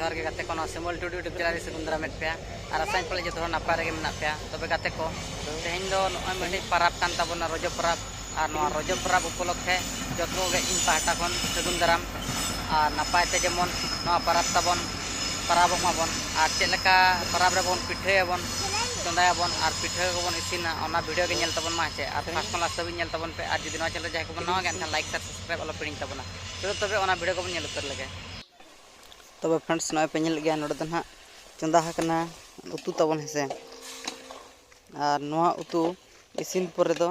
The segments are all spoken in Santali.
जोहार के गाते को सिमल टुडू यूट्यूब चैनल से गुंदरा मेट पे और आसाइन पले जो नापाय रे मेना पे तबे गाते को तेहेन दो नय मिटे परब कान ताबोना रज परब और नवा रज परब उपलक्षे जतो गे इन पाहटा खन सगुन दाराम और नापाय ते जेमन नवा परब ताबन परब माबन और चेलका परब रे बन पिठेयाबन चंदायाबन और पिठे को बन इसिना ओना वीडियो के नेल ताबन मा चे और फास्ट खन लास्ट तबन नेल ताबन पे और जदि नवा चैनल जाय को बन नवा गन लाइक सब्सक्राइब वाला पिडिंग ताबना तो तबे ओना वीडियो को बन नेल उतर लगे तब फ्रेंड्स नय पे नेल गया नोडे ना चंदा हकना उतु ताबन हेसे और नवा उतु इसिन परे दो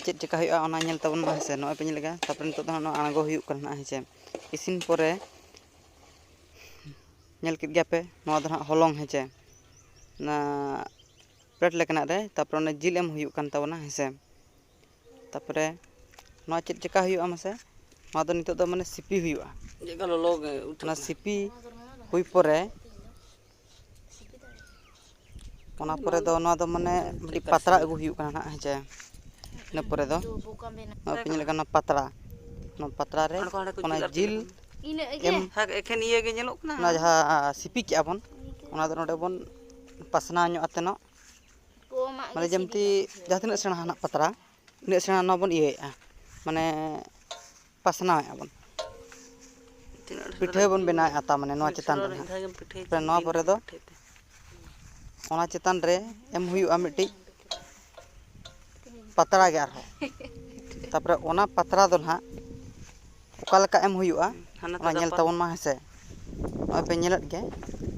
चेक चिका हुआ ओना नेल ताबन मा हेसे नय पे नेल गया तापर नितो दो आणगो हुयुक कना हेसे इसिन परे नेल कित गया पे नवा दो हलंग हेसे ना प्लेट लेकना रे तापर ने जिल एम हुयुक कान ताबना हेसे तापरे नवा चेक चिका हुयुआ मासे नवा दो नितो दो माने सिपी हुयुआ जेगा लोग उठना सिपी हुई परे ओना परे दो नवा दो माने बड़ी पातरा अगु हुयुक काना हेचे ने परे दो पिन लेकना पातरा रे ओना जिल एम एखन इए गे नेलोक ना ना जहा सिपी के आबन ओना दो नोडे बन पासना न्यो आतेनो माने जेमती जहा तिना सेना हाना पातरा ने सेना न बन इएआ माने पासना आबन पिठे बन बेना आता माने नवा चेतान रे नवा परे दो ओना चेतान रे एम हुयुआ मिट्टी पातरा गे आरो तापरे ओना पातरा दो ना ओका लेका एम हुयुआ ओना नेल ताबन मा हेसे नय पे नेलत गे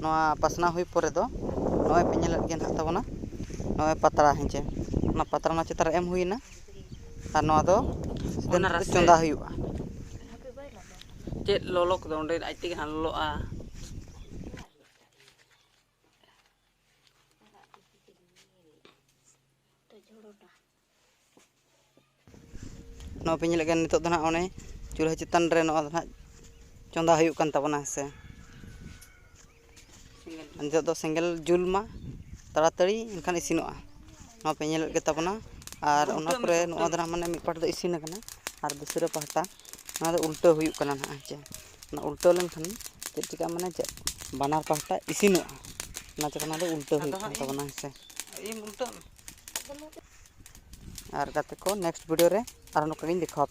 नवा पासना हुई परे दो नय पे नेलत गे ना ताबना नय पातरा हेचे ओना पातरा ना चेतान रे एम हुइना और नवा दो चंदा हुयुआ चेक लोलो को ओंडे आइते गे लोलोआ नवा पे नेल गे नितो दो ना ओने चूल्हा चेतान रे नवा दो ना चंदा हुयुक कान ताबना हेसे नितो दो सेंगेल जुल मा ताड़ाताड़ी एनखान इसिनोआ नवा पे नेल गे ताबना और ओना परे नवा दो ना माने मिद पाट दो इसिन कना और दूसरे पाहटा ना दो उल्टा हुयुक कना ना हेचे ना उल्टा लेनखान चेक चिका माने चे बानार पाहटा इसिनोआ ना चकना दो उल्टा हुयुक कान ताबना हेसे इन उल्टा और गाते को नेक्स्ट वीडियो रे और नोका गिन दिखाओ।